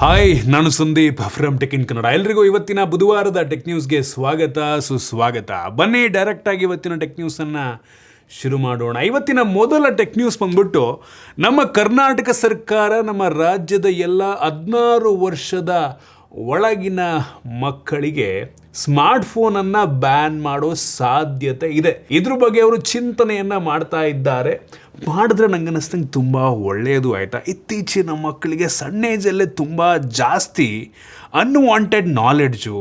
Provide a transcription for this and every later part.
Hi, ನಾನು Sandeep from tech in Kannada. ಎಲ್ರಿಗೂ ಇವತ್ತಿನ ಬುಧವಾರದ ಟೆಕ್ ನ್ಯೂಸ್ಗೆ ಸ್ವಾಗತ ಸುಸ್ವಾಗತ. ಬನ್ನಿ ಡೈರೆಕ್ಟಾಗಿ ಇವತ್ತಿನ ಟೆಕ್ ನ್ಯೂಸನ್ನು ಶುರು ಮಾಡೋಣ. ಇವತ್ತಿನ ಮೊದಲ ಟೆಕ್ ನ್ಯೂಸ್ ಬಂದ್ಬಿಟ್ಟು ನಮ್ಮ ಕರ್ನಾಟಕ ಸರ್ಕಾರ ನಮ್ಮ ರಾಜ್ಯದ ಎಲ್ಲ 16 ವರ್ಷದ ಒಳಗಿನ ಮಕ್ಕಳಿಗೆ ಸ್ಮಾರ್ಟ್ಫೋನನ್ನು ಬ್ಯಾನ್ ಮಾಡೋ ಸಾಧ್ಯತೆ ಇದೆ. ಇದ್ರ ಬಗ್ಗೆ ಅವರು ಚಿಂತನೆಯನ್ನು ಮಾಡ್ತಾ ಇದ್ದಾರೆ. ಮಾಡಿದ್ರೆ ನಂಗೆ ಅನ್ನಿಸ್ತಂಗೆ ತುಂಬ ಒಳ್ಳೆಯದು ಆಯಿತಾ. ಇತ್ತೀಚಿನ ಮಕ್ಕಳಿಗೆ ಸಣ್ಣ ಏಜಲ್ಲೇ ತುಂಬ ಜಾಸ್ತಿ ಅನ್ವಾಂಟೆಡ್ ನಾಲೆಡ್ಜು,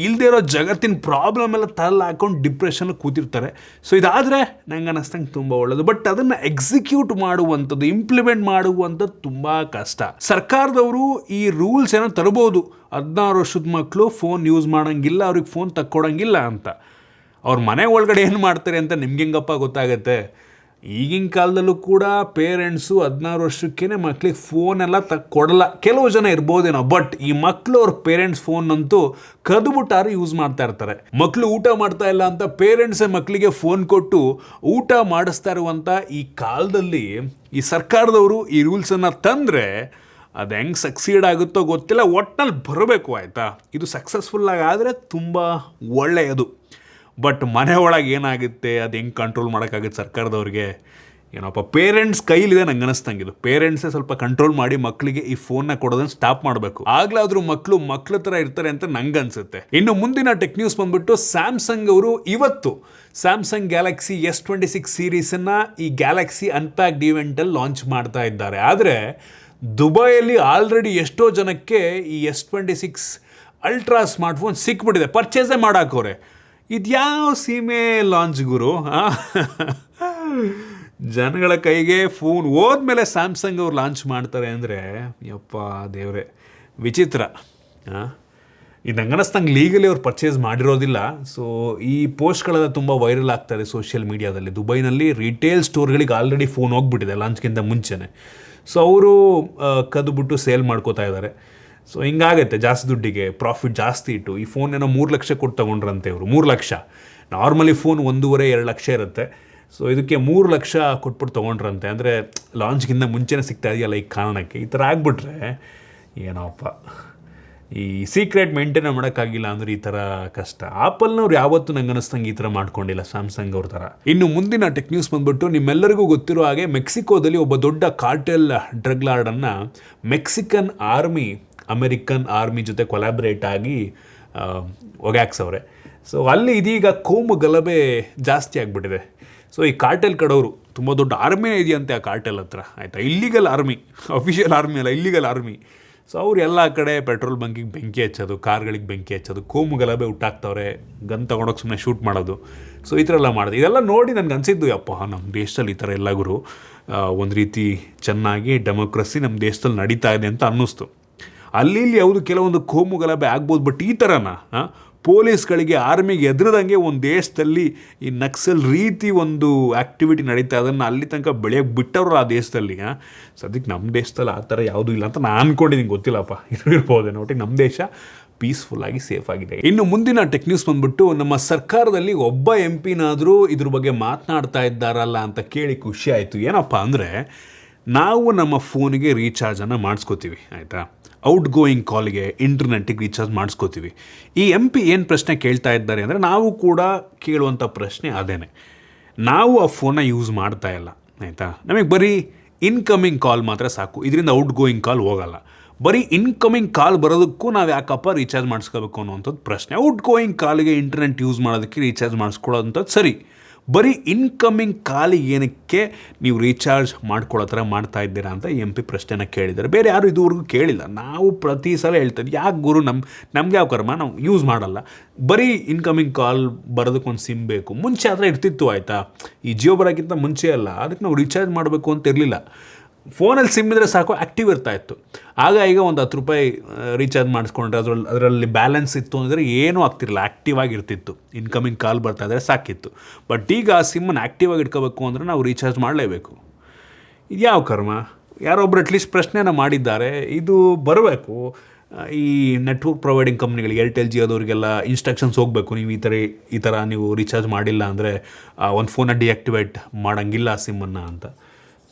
ಇಲ್ಲದೇ ಇರೋ ಜಗತ್ತಿನ ಪ್ರಾಬ್ಲಮ್ ಎಲ್ಲ ತಲೆ ಹಾಕೊಂಡು ಡಿಪ್ರೆಷನ್ ಕೂತಿರ್ತಾರೆ. ಸೊ ಇದಾದರೆ ನಂಗೆ ಅನ್ನಿಸ್ತಂಗೆ ತುಂಬ ಒಳ್ಳೆಯದು. ಬಟ್ ಅದನ್ನು ಎಕ್ಸಿಕ್ಯೂಟ್ ಮಾಡುವಂಥದ್ದು, ಇಂಪ್ಲಿಮೆಂಟ್ ಮಾಡುವಂಥದ್ದು ತುಂಬ ಕಷ್ಟ. ಸರ್ಕಾರದವರು ಈ ರೂಲ್ಸ್ ಏನೋ ತರ್ಬೋದು, 16 ವರ್ಷದ ಮಕ್ಕಳು ಫೋನ್ ಯೂಸ್ ಮಾಡೋಂಗಿಲ್ಲ, ಅವ್ರಿಗೆ ಫೋನ್ ತಕ್ಕೊಡೋಂಗಿಲ್ಲ ಅಂತ. ಅವ್ರ ಮನೆ ಒಳಗಡೆ ಏನು ಮಾಡ್ತಾರೆ ಅಂತ ನಿಮ್ಗೆ ಹೆಂಗಪ್ಪ ಗೊತ್ತಾಗತ್ತೆ? ಈಗಿನ ಕಾಲದಲ್ಲೂ ಕೂಡ ಪೇರೆಂಟ್ಸು 16 ವರ್ಷಕ್ಕೇ ಮಕ್ಳಿಗೆ ಫೋನೆಲ್ಲ ಕೊಡಲ್ಲ. ಕೆಲವು ಜನ ಇರ್ಬೋದೇನೋ, ಬಟ್ ಈ ಮಕ್ಕಳು ಅವ್ರ ಪೇರೆಂಟ್ಸ್ ಫೋನ್ನಂತೂ ಕದ್ಬಿಟ್ಟಾರು ಯೂಸ್ ಮಾಡ್ತಾ ಇರ್ತಾರೆ. ಮಕ್ಕಳು ಊಟ ಮಾಡ್ತಾ ಇಲ್ಲ ಅಂತ ಪೇರೆಂಟ್ಸೇ ಮಕ್ಕಳಿಗೆ ಫೋನ್ ಕೊಟ್ಟು ಊಟ ಮಾಡಿಸ್ತಾ ಇರುವಂಥ ಈ ಕಾಲದಲ್ಲಿ ಈ ಸರ್ಕಾರದವರು ಈ ರೂಲ್ಸನ್ನು ತಂದರೆ ಅದು ಹೆಂಗೆ ಸಕ್ಸೀಡ್ ಆಗುತ್ತೋ ಗೊತ್ತಿಲ್ಲ, ಒಟ್ಟಿನಲ್ಲಿ ಬರಬೇಕು ಆಯಿತಾ. ಇದು ಸಕ್ಸಸ್ಫುಲ್ಲಾಗಿ ಆದರೆ ತುಂಬ ಒಳ್ಳೆಯದು. ಬಟ್ ಮನೆ ಒಳಗೆ ಏನಾಗುತ್ತೆ, ಅದು ಹೆಂಗೆ ಕಂಟ್ರೋಲ್ ಮಾಡೋಕ್ಕಾಗುತ್ತೆ ಸರ್ಕಾರದವ್ರಿಗೆ? ಏನಪ್ಪ, ಪೇರೆಂಟ್ಸ್ ಕೈಲಿದೆ ನಂಗೆ ಅನ್ನಿಸ್ತಂಗಿದು. ಪೇರೆಂಟ್ಸೇ ಸ್ವಲ್ಪ ಕಂಟ್ರೋಲ್ ಮಾಡಿ ಮಕ್ಕಳಿಗೆ ಈ ಫೋನ್ನ ಕೊಡೋದನ್ನು ಸ್ಟಾಪ್ ಮಾಡಬೇಕು. ಆಗಲಾದರೂ ಮಕ್ಕಳ ಥರ ಇರ್ತಾರೆ ಅಂತ ನಂಗೆ ಅನಿಸುತ್ತೆ. ಇನ್ನು ಮುಂದಿನ ಟೆಕ್ ನ್ಯೂಸ್ ಬಂದ್ಬಿಟ್ಟು ಸ್ಯಾಮ್ಸಂಗ್ ಅವರು ಇವತ್ತು ಸ್ಯಾಮ್ಸಂಗ್ ಗ್ಯಾಲಕ್ಸಿ S26 ಸೀರೀಸನ್ನು ಈ ಗ್ಯಾಲಕ್ಸಿ ಅನ್ಪ್ಯಾಕ್ಡ್ ಈವೆಂಟಲ್ಲಿ ಲಾಂಚ್ ಮಾಡ್ತಾ ಇದ್ದಾರೆ. ಆದರೆ ದುಬೈಯಲ್ಲಿ ಆಲ್ರೆಡಿ ಎಷ್ಟೋ ಜನಕ್ಕೆ ಈ S26 ಅಲ್ಟ್ರಾ ಸ್ಮಾರ್ಟ್ಫೋನ್ ಸಿಕ್ಬಿಟ್ಟಿದೆ, ಪರ್ಚೇಸೇ ಮಾಡಾಕೋರೆ. ಇದ್ಯಾವ ಸೀಮೆ ಲಾಂಚ್ ಗುರು? ಜನಗಳ ಕೈಗೆ ಫೋನ್ ಹೋದ್ಮೇಲೆ ಸ್ಯಾಮ್ಸಂಗ್ ಅವ್ರು ಲಾಂಚ್ ಮಾಡ್ತಾರೆ ಅಂದರೆ ಯಪ್ಪ ದೇವ್ರೆ, ವಿಚಿತ್ರ. ಇದು ನಂಗೆ ಅನ್ನಿಸ್ತಂಗೆ ಲೀಗಲಿ ಅವ್ರು ಪರ್ಚೇಸ್ ಮಾಡಿರೋದಿಲ್ಲ. ಸೊ ಈ ಪೋಸ್ಟ್ಗಳೆಲ್ಲ ತುಂಬ ವೈರಲ್ ಆಗ್ತಾಯಿದೆ ಸೋಷಿಯಲ್ ಮೀಡಿಯಾದಲ್ಲಿ. ದುಬೈನಲ್ಲಿ ರಿಟೇಲ್ ಸ್ಟೋರ್ಗಳಿಗೆ ಆಲ್ರೆಡಿ ಫೋನ್ ಹೋಗ್ಬಿಟ್ಟಿದೆ ಲಾಂಚ್ಗಿಂತ ಮುಂಚೆನೇ. ಸೊ ಅವರು ಕದ್ಬಿಟ್ಟು ಸೇಲ್ ಮಾಡ್ಕೋತಾ ಇದ್ದಾರೆ. ಸೊ ಹಿಂಗಾಗತ್ತೆ, ಜಾಸ್ತಿ ದುಡ್ಡಿಗೆ ಪ್ರಾಫಿಟ್ ಜಾಸ್ತಿ ಇಟ್ಟು ಈ ಫೋನ್ ಏನೋ 3 ಲಕ್ಷ ಕೊಟ್ಟು ತೊಗೊಂಡ್ರಂತೆ ಇವರು. 3 ಲಕ್ಷ, ನಾರ್ಮಲಿ ಫೋನ್ 1.5-2 ಲಕ್ಷ ಇರುತ್ತೆ. ಸೊ ಇದಕ್ಕೆ 3 ಲಕ್ಷ ಕೊಟ್ಬಿಟ್ಟು ತೊಗೊಂಡ್ರಂತೆ. ಅಂದರೆ ಲಾಂಚ್ಗಿಂತ ಮುಂಚೆನೇ ಸಿಗ್ತಾ ಇದೆಯಲ್ಲ ಈ ಕಾರಣಕ್ಕೆ. ಈ ಥರ ಆಗಿಬಿಟ್ರೆ ಏನೋಪ್ಪ, ಈ ಸೀಕ್ರೆಟ್ ಮೇಂಟೈನ್ ಮಾಡೋಕ್ಕಾಗಿಲ್ಲ ಅಂದರೆ ಈ ಥರ ಕಷ್ಟ. ಆಪಲ್ನವ್ರು ಯಾವತ್ತೂ ನಂಗೆ ಅನ್ನಿಸ್ತಂಗೆ ಈ ಥರ ಮಾಡ್ಕೊಂಡಿಲ್ಲ ಸ್ಯಾಮ್ಸಂಗ್ ಅವ್ರ ಥರ. ಇನ್ನು ಮುಂದಿನ ಟೆಕ್ ನ್ಯೂಸ್ ಬಂದ್ಬಿಟ್ಟು ನಿಮ್ಮೆಲ್ಲರಿಗೂ ಗೊತ್ತಿರೋ ಹಾಗೆ ಮೆಕ್ಸಿಕೋದಲ್ಲಿ ಒಬ್ಬ ದೊಡ್ಡ ಕಾರ್ಟೆಲ್ ಡ್ರಗ್ ಲಾರ್ಡನ್ನು ಮೆಕ್ಸಿಕನ್ ಆರ್ಮಿ ಅಮೆರಿಕನ್ ಆರ್ಮಿ ಜೊತೆ ಕೊಲಾಬ್ರೇಟ್ ಆಗಿ ಒಗ್ಯಾಕ್ಸವ್ರೆ. ಸೊ ಅಲ್ಲಿ ಇದೀಗ ಕೋಮು ಗಲಭೆ ಜಾಸ್ತಿ ಆಗಿಬಿಟ್ಟಿದೆ. ಸೊ ಈ ಕಾರ್ಟೆಲ್ ಕಡವರು ತುಂಬ ದೊಡ್ಡ ಆರ್ಮಿನೇ ಇದೆಯಂತೆ ಆ ಕಾರ್ಟೆಲ್ ಹತ್ರ, ಆಯಿತಾ. ಇಲ್ಲಿಗಲ್ ಆರ್ಮಿ, ಅಫಿಷಿಯಲ್ ಆರ್ಮಿ ಅಲ್ಲ, ಇಲ್ಲಿಗಲ್ ಆರ್ಮಿ. ಸೊ ಅವ್ರು ಎಲ್ಲ ಕಡೆ ಪೆಟ್ರೋಲ್ ಬಂಕಿಗೆ ಬೆಂಕಿ ಹಚ್ಚೋದು, ಕಾರ್ಗಳಿಗೆ ಬೆಂಕಿ ಹಚ್ಚೋದು, ಕೋಮು ಗಲಭೆ ಹುಟ್ಟಾಕ್ತವ್ರೆ, ಗನ್ ತೊಗೊಂಡೋಗಿ ಸುಮ್ಮನೆ ಶೂಟ್ ಮಾಡೋದು. ಸೊ ಈ ಥರ ಎಲ್ಲ ಮಾಡೋದು. ಇದೆಲ್ಲ ನೋಡಿ ನನಗೆ ಅನಿಸಿದ್ದು, ಯಪ್ಪ ನಮ್ಮ ದೇಶದಲ್ಲಿ ಈ ಥರ ಎಲ್ಲ ಗುರು ಒಂದು ರೀತಿ ಚೆನ್ನಾಗಿ ಡೆಮೋಕ್ರಸಿ ನಮ್ಮ ದೇಶದಲ್ಲಿ ನಡೀತಾ ಇದೆ ಅಂತ ಅನ್ನಿಸ್ತು. ಅಲ್ಲಿ ಯಾವುದು ಕೆಲವೊಂದು ಕೋಮು ಗಲಭೆ ಆಗ್ಬೋದು, ಬಟ್ ಈ ಥರನ ಪೊಲೀಸ್ಗಳಿಗೆ ಆರ್ಮಿಗೆ ಎದುರದಂಗೆ ಒಂದು ದೇಶದಲ್ಲಿ ಈ ನಕ್ಸಲ್ ರೀತಿ ಒಂದು ಆ್ಯಕ್ಟಿವಿಟಿ ನಡೀತಾ, ಅದನ್ನು ಅಲ್ಲಿ ತನಕ ಬೆಳೆಯೋಕ್ಕೆ ಬಿಟ್ಟವರು ಆ ದೇಶದಲ್ಲಿ. ಸದ್ಯಕ್ಕೆ ನಮ್ಮ ದೇಶದಲ್ಲಿ ಆ ಥರ ಯಾವುದೂ ಇಲ್ಲ ಅಂತ ನಾನು ಅಂದ್ಕೊಂಡಿದ್ದೀನಿ, ಗೊತ್ತಿಲ್ಲಪ್ಪ, ಇರ್ಬೋದೇನೋ. ಒಟ್ಟಿಗೆ ನಮ್ಮ ದೇಶ ಪೀಸ್ಫುಲ್ಲಾಗಿ ಸೇಫ್ ಆಗಿದೆ. ಇನ್ನು ಮುಂದಿನ ಟೆಕ್ ನ್ಯೂಸ್ ಬಂದ್ಬಿಟ್ಟು ನಮ್ಮ ಸರ್ಕಾರದಲ್ಲಿ ಒಬ್ಬ MP ಇದ್ರ ಬಗ್ಗೆ ಮಾತನಾಡ್ತಾ ಇದ್ದಾರಲ್ಲ ಅಂತ ಕೇಳಿ ಖುಷಿ ಆಯಿತು. ಏನಪ್ಪ ಅಂದರೆ, ನಾವು ನಮ್ಮ ಫೋನಿಗೆ ರೀಚಾರ್ಜನ್ನು ಮಾಡಿಸ್ಕೋತೀವಿ, ಆಯಿತಾ. ಔಟ್ ಗೋಯಿಂಗ್ ಕಾಲ್ಗೆ, ಇಂಟರ್ನೆಟ್ಟಿಗೆ ರೀಚಾರ್ಜ್ ಮಾಡಿಸ್ಕೋತೀವಿ. ಈ MP ಏನು ಪ್ರಶ್ನೆ ಕೇಳ್ತಾ ಇದ್ದಾರೆ ಅಂದರೆ, ನಾವು ಕೂಡ ಕೇಳುವಂಥ ಪ್ರಶ್ನೆ ಅದೇನೆ. ನಾವು ಆ ಫೋನ್ನ ಯೂಸ್ ಮಾಡ್ತಾ ಇಲ್ಲ, ಆಯಿತಾ. ನಮಗೆ ಬರೀ ಇನ್ಕಮಿಂಗ್ ಕಾಲ್ ಮಾತ್ರ ಸಾಕು, ಇದರಿಂದ ಔಟ್ ಗೋಯಿಂಗ್ ಕಾಲ್ ಹೋಗಲ್ಲ. ಬರೀ ಇನ್ಕಮಿಂಗ್ ಕಾಲ್ ಬರೋದಕ್ಕೂ ನಾವು ಯಾಕಪ್ಪ ರೀಚಾರ್ಜ್ ಮಾಡಿಸ್ಕೋಬೇಕು ಅನ್ನೋವಂಥದ್ದು ಪ್ರಶ್ನೆ. ಔಟ್ ಗೋಯಿಂಗ್ ಕಾಲಿಗೆ ಇಂಟರ್ನೆಟ್ ಯೂಸ್ ಮಾಡೋದಕ್ಕೆ ರೀಚಾರ್ಜ್ ಮಾಡಿಸ್ಕೊಳ್ಳೋವಂಥದ್ದು ಸರಿ, ಬರೀ ಇನ್ಕಮಿಂಗ್ ಕಾಲಿಗೆ ಏನಕ್ಕೆ ನೀವು ರೀಚಾರ್ಜ್ ಮಾಡ್ಕೊಳ್ಳೋ ಥರ ಮಾಡ್ತಾ ಇದ್ದೀರಾ ಅಂತ MP ಪ್ರಶ್ನೆನ ಕೇಳಿದ್ದಾರೆ. ಬೇರೆ ಯಾರು ಇದುವರೆಗೂ ಕೇಳಿಲ್ಲ. ನಾವು ಪ್ರತಿ ಸಲ ಹೇಳ್ತೀವಿ, ಯಾಕೆ ಗುರು ನಮ್ಗೆ ಯಾವ ಕರ್ಮ, ನಾವು ಯೂಸ್ ಮಾಡಲ್ಲ, ಬರೀ ಇನ್ಕಮಿಂಗ್ ಕಾಲ್ ಬರೋದಕ್ಕೊಂದು ಸಿಮ್ ಬೇಕು. ಮುಂಚೆ ಆದರೆ ಇರ್ತಿತ್ತು, ಆಯಿತಾ. ಈ ಜಿಯೋ ಬರೋಕ್ಕಿಂತ ಮುಂಚೆ ಅಲ್ಲ, ಅದಕ್ಕೆ ನಾವು ರೀಚಾರ್ಜ್ ಮಾಡಬೇಕು ಅಂತ ಇರಲಿಲ್ಲ. ಫೋನಲ್ಲಿ ಸಿಮ್ ಇದ್ದರೆ ಸಾಕು, ಆ್ಯಕ್ಟಿವ್ ಇರ್ತಾಯಿತ್ತು. ಆಗ ಈಗ ಒಂದು ₹10 ರೀಚಾರ್ಜ್ ಮಾಡಿಸ್ಕೊಂಡ್ರೆ ಅದರಲ್ಲಿ ಬ್ಯಾಲೆನ್ಸ್ ಇತ್ತು ಅಂದರೆ ಏನೂ ಆಗ್ತಿರಲಿಲ್ಲ, ಆ್ಯಕ್ಟಿವ್ ಆಗಿರ್ತಿತ್ತು. ಇನ್ಕಮಿಂಗ್ ಕಾಲ್ ಬರ್ತಾ ಇದ್ದರೆ ಸಾಕಿತ್ತು. ಬಟ್ ಈಗ ಆ ಸಿಮ್ಮನ್ನು ಆ್ಯಕ್ಟಿವ್ ಆಗಿ ಇಟ್ಕೋಬೇಕು ಅಂದರೆ ನಾವು ರೀಚಾರ್ಜ್ ಮಾಡಲೇಬೇಕು. ಇದು ಯಾವ ಕರ್ಮ? ಯಾರೊಬ್ಬರು ಅಟ್ಲೀಸ್ಟ್ ಪ್ರಶ್ನೆನ ಮಾಡಿದ್ದಾರೆ, ಇದು ಬರಬೇಕು. ಈ ನೆಟ್ವರ್ಕ್ ಪ್ರೊವೈಡಿಂಗ್ ಕಂಪ್ನಿಗಳಿಗೆ, ಏರ್ಟೆಲ್ ಜಿಯೋದವ್ರಿಗೆಲ್ಲ ಇನ್ಸ್ಟ್ರಕ್ಷನ್ಸ್ ಹೋಗಬೇಕು, ನೀವು ಈ ಥರ ನೀವು ರೀಚಾರ್ಜ್ ಮಾಡಿಲ್ಲ ಅಂದರೆ ಒಂದು ಫೋನ್ನ ಡಿಆಕ್ಟಿವೇಟ್ ಮಾಡೋಂಗಿಲ್ಲ ಸಿಮ್ಮನ್ನು ಅಂತ.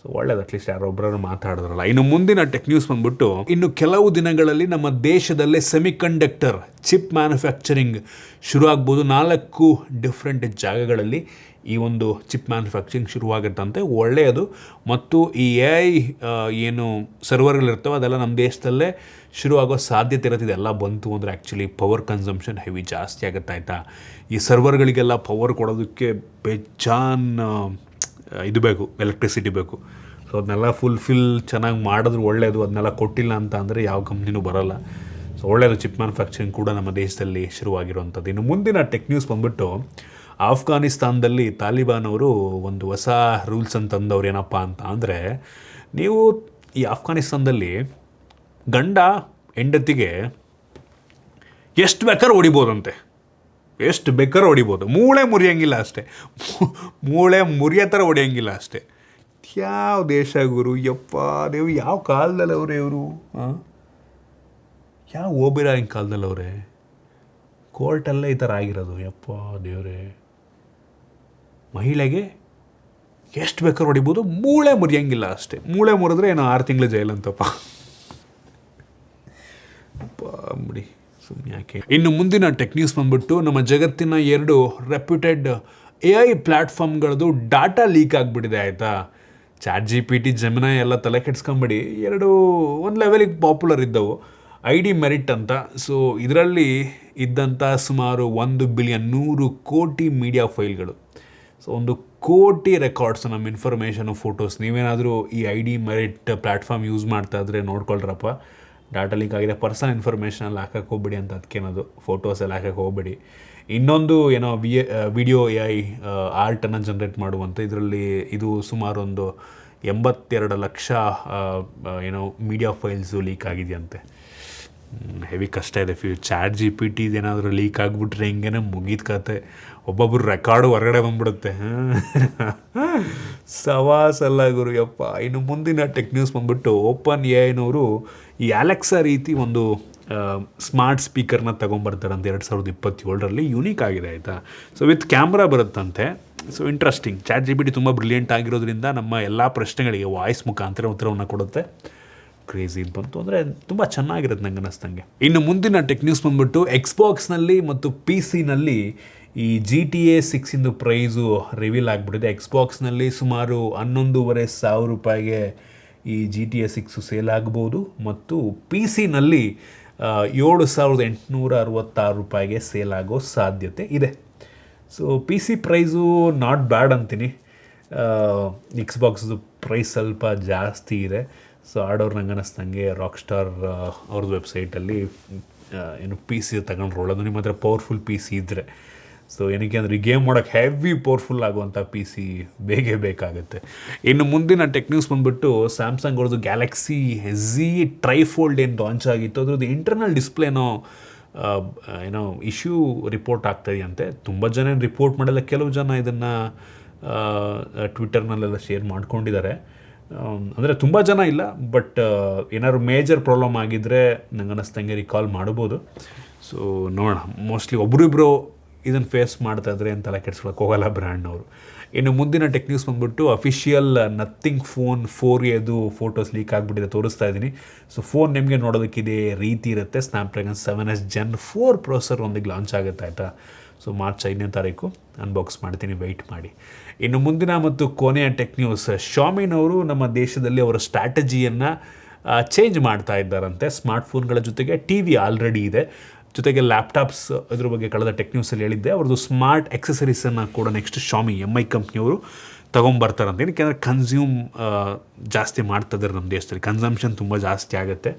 ಸೊ ಒಳ್ಳೇದು, ಅಟ್ಲೀಸ್ಟ್ ಯಾರೊಬ್ಬರು ಮಾತಾಡಿದ್ರಲ್ಲ. ಇನ್ನು ಮುಂದಿನ ಟೆಕ್ ನ್ಯೂಸ್ ಬಂದ್ಬಿಟ್ಟು, ಇನ್ನು ಕೆಲವು ದಿನಗಳಲ್ಲಿ ನಮ್ಮ ದೇಶದಲ್ಲೇ ಸೆಮಿಕಂಡಕ್ಟರ್ ಚಿಪ್ ಮ್ಯಾನುಫ್ಯಾಕ್ಚರಿಂಗ್ ಶುರು ಆಗ್ಬೋದು. 4 ಡಿಫ್ರೆಂಟ್ ಜಾಗಗಳಲ್ಲಿ ಈ ಒಂದು ಚಿಪ್ ಮ್ಯಾನುಫ್ಯಾಕ್ಚರಿಂಗ್ ಶುರುವಾಗುತ್ತಂತೆ, ಒಳ್ಳೆಯದು. ಮತ್ತು ಈ AI ಏನು ಸರ್ವರ್ಗಳಿರ್ತವೆ ಅದೆಲ್ಲ ನಮ್ಮ ದೇಶದಲ್ಲೇ ಶುರುವಾಗೋ ಸಾಧ್ಯತೆ ಇರುತ್ತೆ. ಇದೆಲ್ಲ ಬಂತು ಅಂದರೆ ಆ್ಯಕ್ಚುಲಿ ಪವರ್ ಕನ್ಸಂಪ್ಷನ್ ಹೆವಿ ಜಾಸ್ತಿ ಆಗುತ್ತೆ ಆಯಿತಾ. ಈ ಸರ್ವರ್ಗಳಿಗೆಲ್ಲ ಪವರ್ ಕೊಡೋದಕ್ಕೆ ಬೇಜಾನ್ ಇದು ಬೇಕು, ಎಲೆಕ್ಟ್ರಿಸಿಟಿ ಬೇಕು. ಸೊ ಅದನ್ನೆಲ್ಲ ಫುಲ್ಫಿಲ್ ಚೆನ್ನಾಗಿ ಮಾಡಿದ್ರು ಒಳ್ಳೆಯದು. ಅದನ್ನೆಲ್ಲ ಕೊಟ್ಟಿಲ್ಲ ಅಂತ ಅಂದರೆ ಯಾವ ಕಂಪ್ನಿನೂ ಬರೋಲ್ಲ. ಸೊ ಒಳ್ಳೆಯದು, ಚಿಪ್ ಮ್ಯಾನುಫ್ಯಾಕ್ಚರಿಂಗ್ ಕೂಡ ನಮ್ಮ ದೇಶದಲ್ಲಿ ಶುರುವಾಗಿರುವಂಥದ್ದು. ಇನ್ನು ಮುಂದಿನ ಟೆಕ್ ನ್ಯೂಸ್ ಬಂದ್ಬಿಟ್ಟು, ಆಫ್ಘಾನಿಸ್ತಾನದಲ್ಲಿ ತಾಲಿಬಾನ್ ಅವರು ಒಂದು ಹೊಸ ರೂಲ್ಸ್ ಅಂತಂದವ್ರು. ಏನಪ್ಪ ಅಂತ ಅಂದರೆ, ನೀವು ಈ ಆಫ್ಘಾನಿಸ್ತಾನದಲ್ಲಿ ಗಂಡ ಹೆಂಡತಿಗೆ ಎಷ್ಟು ಬೇಕಾದ್ರೂ ಹೊಡಿಬೋದಂತೆ, ಎಷ್ಟು ಬೇಕಾದ್ರೂ ಹೊಡಿಬೋದು, ಮೂಳೆ ಮುರಿಯೋಂಗಿಲ್ಲ ಅಷ್ಟೇ, ಮೂಳೆ ಮುರಿಯೋ ಥರ ಹೊಡಿಯೋಂಗಿಲ್ಲ ಅಷ್ಟೇ. ಯಾವ ದೇಶ ಗುರು ಯಪ್ಪ, ದೇವ್ ಯಾವ ಕಾಲದಲ್ಲಿ ಅವರೇ ಇವರು, ಯಾವ ಓಬಿರಾಗಿನ ಕಾಲದಲ್ಲಿ ಅವರೇ, ಕೋರ್ಟಲ್ಲೇ ಈ ಥರ ಆಗಿರೋದು. ಯಪ್ಪ ದೇವರೇ, ಮಹಿಳೆಗೆ ಎಷ್ಟು ಬೇಕಾದ್ರೂ ಹೊಡಿಬೋದು, ಮೂಳೆ ಮುರಿಯೋಂಗಿಲ್ಲ ಅಷ್ಟೇ. ಮೂಳೆ ಮುರಿದ್ರೆ ಏನೋ 6 ತಿಂಗಳು ಜೈಲಂತಪ್ಪ. ಬಿಡಿ ಸುಮ್ಮನೆ ಯಾಕೆ. ಇನ್ನು ಮುಂದಿನ ಟೆಕ್ ನ್ಯೂಸ್ ಬಂದ್ಬಿಟ್ಟು, ನಮ್ಮ ಜಗತ್ತಿನ 2 ರೆಪ್ಯೂಟೆಡ್ AI ಪ್ಲ್ಯಾಟ್ಫಾರ್ಮ್ಗಳದ್ದು ಡಾಟಾ ಲೀಕ್ ಆಗಿಬಿಟ್ಟಿದೆ ಆಯಿತಾ. ChatGPT, ಜೆಮಿನೈ ಎಲ್ಲ ತಲೆ ಕೆಡ್ಸ್ಕೊಂಬಿಡಿ, ಒಂದು ಲೆವೆಲಿಗೆ ಪಾಪ್ಯುಲರ್ ಇದ್ದವು. ID ಮೆರಿಟ್ ಅಂತ. ಸೊ ಇದರಲ್ಲಿ ಇದ್ದಂಥ ಸುಮಾರು 1 ಬಿಲಿಯನ್ 100 ಕೋಟಿ ಮೀಡಿಯಾ ಫೈಲ್ಗಳು. ಸೊ 1 ಕೋಟಿ ರೆಕಾರ್ಡ್ಸ್, ನಮ್ಮ ಇನ್ಫಾರ್ಮೇಷನು, ಫೋಟೋಸ್. ನೀವೇನಾದರೂ ಈ ID ಮೆರಿಟ್ ಪ್ಲ್ಯಾಟ್ಫಾರ್ಮ್ ಯೂಸ್ ಮಾಡ್ತಾ ಇದ್ರೆ ನೋಡ್ಕೊಳ್ರಪ್ಪ, ಡಾಟಾ ಲೀಕ್ ಆಗಿದೆ. ಪರ್ಸನಲ್ ಇನ್ಫಾರ್ಮೇಷನಲ್ಲಿ ಹಾಕಕ್ಕೆ ಹೋಗ್ಬೇಡಿ ಅಂತ, ಅದಕ್ಕೇನದು ಫೋಟೋಸೆಲ್ಲ ಹಾಕಕ್ಕೆ ಹೋಗ್ಬೇಡಿ. ಇನ್ನೊಂದು ಏನೋ ವಿಡಿಯೋ AI ಆರ್ಟನ್ನು ಜನ್ರೇಟ್ ಮಾಡುವಂಥ ಇದರಲ್ಲಿ ಇದು ಸುಮಾರು ಒಂದು 82 ಲಕ್ಷ ಏನೋ ಮೀಡಿಯಾ ಫೈಲ್ಸು ಲೀಕ್ ಆಗಿದೆಯಂತೆ. ಹೆವಿ ಕಷ್ಟ ಇದೆ. ChatGPT ಏನಾದರೂ ಲೀಕ್ ಆಗಿಬಿಟ್ರೆ ಹಿಂಗೇನೆ ಮುಗೀತು ಕತೆ. ಒಬ್ಬೊಬ್ರು ರೆಕಾರ್ಡು ಹೊರಗಡೆ ಬಂದ್ಬಿಡುತ್ತೆ. ಸವಾಸಲ್ಲ ಗುರು ಯಪ್ಪ. ಇನ್ನು ಮುಂದಿನ ಟೆಕ್ ನ್ಯೂಸ್ ಬಂದ್ಬಿಟ್ಟು, OpenAIನವರು ಈ ಅಲೆಕ್ಸಾ ರೀತಿ ಒಂದು ಸ್ಮಾರ್ಟ್ ಸ್ಪೀಕರ್ನ ತೊಗೊಂಬರ್ತಾರಂತೆ 2027ರಲ್ಲಿ. ಯೂನಿಕ್ ಆಗಿದೆ ಆಯಿತಾ. ಸೊ ವಿತ್ ಕ್ಯಾಮ್ರಾ ಬರುತ್ತಂತೆ. So interesting. ChatGPT ತುಂಬ ಬ್ರಿಲಿಯಂಟ್ ಆಗಿರೋದ್ರಿಂದ ನಮ್ಮ ಎಲ್ಲ ಪ್ರಶ್ನೆಗಳಿಗೆ ವಾಯ್ಸ್ ಮುಖಾಂತರ ಉತ್ತರವನ್ನು ಕೊಡುತ್ತೆ. ಕ್ರೇಜಿ ಬಂತು ಅಂದರೆ ತುಂಬ ಚೆನ್ನಾಗಿರುತ್ತೆ ನಂಗೆ ಅನ್ನಿಸ್ತಂಗೆ. ಇನ್ನು ಮುಂದಿನ ಟೆಕ್ ನ್ಯೂಸ್ ಬಂದ್ಬಿಟ್ಟು, ಎಕ್ಸ್ಬಾಕ್ಸ್ನಲ್ಲಿ ಮತ್ತು PC-ನಲ್ಲಿ ಈ GTA 6 ಪ್ರೈಸು ರಿವೀಲ್ ಆಗಿಬಿಟ್ಟಿದೆ. ಎಕ್ಸ್ಬಾಕ್ಸ್ನಲ್ಲಿ ಸುಮಾರು 11,500 ರೂಪಾಯಿಗೆ ಈ GTA 6 ಸೇಲ್ ಆಗ್ಬೋದು, ಮತ್ತು PC-ನಲ್ಲಿ 7,866 ರೂಪಾಯಿಗೆ ಸೇಲ್ ಆಗೋ ಸಾಧ್ಯತೆ ಇದೆ. So PC price not bad ಅಂತೀನಿ. ಎಕ್ಸ್ಬಾಕ್ಸ್ದು ಪ್ರೈಸ್ ಸ್ವಲ್ಪ ಜಾಸ್ತಿ ಇದೆ. ಸೊ ಆಡೋರು ನಂಗೆ ಅನ್ನಿಸ್ತಂಗೆ ರಾಕ್ಸ್ಟಾರ್ ಅವ್ರದ್ದು ವೆಬ್ಸೈಟಲ್ಲಿ ಏನು PC ತಗೊಂಡ್ರು ಒಳ್ಳೋದು. ನಿಮ್ಮ ಹತ್ರ ಪವರ್ಫುಲ್ PC ಇದ್ದರೆ. ಸೊ ಏನಕ್ಕೆ ಅಂದರೆ ಈ ಗೇಮ್ ಮಾಡೋಕ್ಕೆ ಹೆವಿ ಪವರ್ಫುಲ್ ಆಗುವಂಥ PC ಬೇಗೇ ಬೇಕಾಗುತ್ತೆ. ಇನ್ನು ಮುಂದಿನ ಟೆಕ್ ನ್ಯೂಸ್ ಬಂದುಬಿಟ್ಟು, ಸ್ಯಾಮ್ಸಂಗ್ ಅವ್ರದ್ದು ಗ್ಯಾಲಕ್ಸಿ Z ಟ್ರೈಫೋಲ್ಡ್ ಏನು ಲಾಂಚ್ ಆಗಿತ್ತು, ಅದ್ರದ್ದು ಇಂಟರ್ನಲ್ ಡಿಸ್ಪ್ಲೇನೋ ಏನೋ ಇಶ್ಯೂ ರಿಪೋರ್ಟ್ ಆಗ್ತಾಯಿದೆಯಂತೆ. ತುಂಬ ಜನ ರಿಪೋರ್ಟ್ ಮಾಡಲ್ಲ, ಕೆಲವು ಜನ ಇದನ್ನು ಟ್ವಿಟರ್ನಲ್ಲೆಲ್ಲ ಶೇರ್ ಮಾಡ್ಕೊಂಡಿದ್ದಾರೆ. ಅಂದರೆ ತುಂಬ ಜನ ಇಲ್ಲ, ಬಟ್ ಏನಾದ್ರು ಮೇಜರ್ ಪ್ರಾಬ್ಲಮ್ ಆಗಿದ್ದರೆ ನಂಗೆ ಅನ್ನಿಸ್ತಂಗೆ ರಿಕಾಲ್ ಮಾಡ್ಬೋದು. ಸೊ ನೋಡೋಣ, ಮೋಸ್ಟ್ಲಿ ಒಬ್ರಿಬ್ರು ಇದನ್ನು ಫೇಸ್ ಮಾಡ್ತಾ ಇದ್ರೆ ಅಂತೆಲ್ಲ ಕೆಡ್ಸ್ಕೊಳಕ್ಕೆ ಹೋಗಲ್ಲ ಬ್ರ್ಯಾಂಡ್ನವರು. ಇನ್ನು ಮುಂದಿನ ಟೆಕ್ ನ್ಯೂಸ್ ಬಂದುಬಿಟ್ಟು, ಅಫಿಷಿಯಲ್ ನಥಿಂಗ್ ಫೋನ್ 4Aದು ಫೋಟೋಸ್ ಲೀಕ್ ಆಗಿಬಿಟ್ಟಿದೆ, ತೋರಿಸ್ತಾ ಇದ್ದೀನಿ. ಸೊ ಫೋನ್ ನಿಮಗೆ ನೋಡೋದಕ್ಕೆ ಇದೇ ರೀತಿ ಇರುತ್ತೆ. ಸ್ನ್ಯಾಪ್ಡ್ರ್ಯಾಗನ್ 7S Gen 4 ಪ್ರೊಸೆಸರ್ ಒಂದಿಗೆ ಲಾಂಚ್ ಆಗುತ್ತೆ ಆಯಿತಾ. ಸೊ ಮಾರ್ಚ್ 5ನೇ ತಾರೀಕು ಅನ್ಬಾಕ್ಸ್ ಮಾಡ್ತೀನಿ, ವೆಯ್ಟ್ ಮಾಡಿ. ಇನ್ನು ಮುಂದಿನ ಮತ್ತು ಕೊನೆಯ ಟೆಕ್ ನ್ಯೂಸ್, ಶಾಮಿನವರು ನಮ್ಮ ದೇಶದಲ್ಲಿ ಅವರ ಸ್ಟ್ರಾಟಜಿಯನ್ನು ಚೇಂಜ್ ಮಾಡ್ತಾ ಇದ್ದಾರಂತೆ. ಸ್ಮಾರ್ಟ್ಫೋನ್ಗಳ ಜೊತೆಗೆ TV ಆಲ್ರೆಡಿ ಇದೆ, ಜೊತೆಗೆ ಲ್ಯಾಪ್ಟಾಪ್ಸ್. ಇದ್ರ ಬಗ್ಗೆ ಕಳೆದ ಟೆಕ್ ನ್ಯೂಸಲ್ಲಿ ಹೇಳಿದ್ದೆ. ಅವ್ರದ್ದು ಸ್ಮಾರ್ಟ್ ಎಕ್ಸಸರೀಸನ್ನು ಕೂಡ ನೆಕ್ಸ್ಟ್ ಶಾಮಿ MI ಕಂಪ್ನಿಯವರು ತೊಗೊಂಬರ್ತಾರಂತೆ. ಏನಕ್ಕೆ ಕನ್ಸ್ಯೂಮ್ ಜಾಸ್ತಿ ಮಾಡ್ತಿದ್ದಾರೆ ನಮ್ಮ ದೇಶದಲ್ಲಿ, ಕನ್ಸಂಪ್ಷನ್ ತುಂಬ ಜಾಸ್ತಿ ಆಗುತ್ತೆ.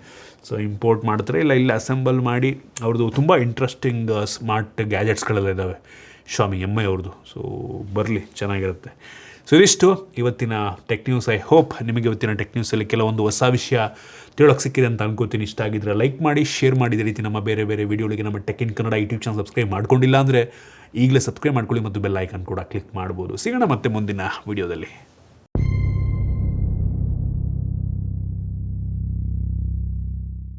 ಸೊ ಇಂಪೋರ್ಟ್ ಮಾಡ್ತಾರೆ, ಇಲ್ಲ ಅಸೆಂಬಲ್ ಮಾಡಿ. ಅವ್ರದ್ದು ತುಂಬ ಇಂಟ್ರೆಸ್ಟಿಂಗ್ ಸ್ಮಾರ್ಟ್ ಗ್ಯಾಜೆಟ್ಸ್ಗಳೆಲ್ಲ ಇದ್ದಾವೆ ಶಾಮಿ MI ಅವ್ರದ್ದು. ಸೊ ಬರಲಿ, ಚೆನ್ನಾಗಿರುತ್ತೆ. ಸೊ ಇದಿಷ್ಟು ಇವತ್ತಿನ ಟೆಕ್ ನ್ಯೂಸ್. ಐ ಹೋಪ್ ನಿಮಗೆ ಇವತ್ತಿನ ಟೆಕ್ ನ್ಯೂಸಲ್ಲಿ ಕೆಲವೊಂದು ಹೊಸ ವಿಷಯ ತಿಳೋಕ್ಕೆ ಸಿಕ್ಕಿದೆ ಅಂತ ಅನ್ಕೋತೀನಿ. ಇಷ್ಟ ಆಗಿದ್ರೆ ಲೈಕ್ ಮಾಡಿ, ಶೇರ್ ಮಾಡಿ. ಇದೇ ರೀತಿ ನಮ್ಮ ಬೇರೆ ಬೇರೆ ವೀಡಿಯೋಗಳಿಗೆ ನಮ್ಮ tech in Kannada YouTube channel subscribe ಮಾಡ್ಕೊಂಡಿಲ್ಲ ಅಂದರೆ ಈಗಲೇ ಸಬ್ಸ್ಕ್ರೈಬ್ ಮಾಡ್ಕೊಳ್ಳಿ, ಮತ್ತು ಬೆಲ್ ಐಕಾನ್ ಕೂಡ ಕ್ಲಿಕ್ ಮಾಡ್ಬೋದು. ಸಿಗೋಣ ಮತ್ತೆ ಮುಂದಿನ ವೀಡಿಯೋದಲ್ಲಿ.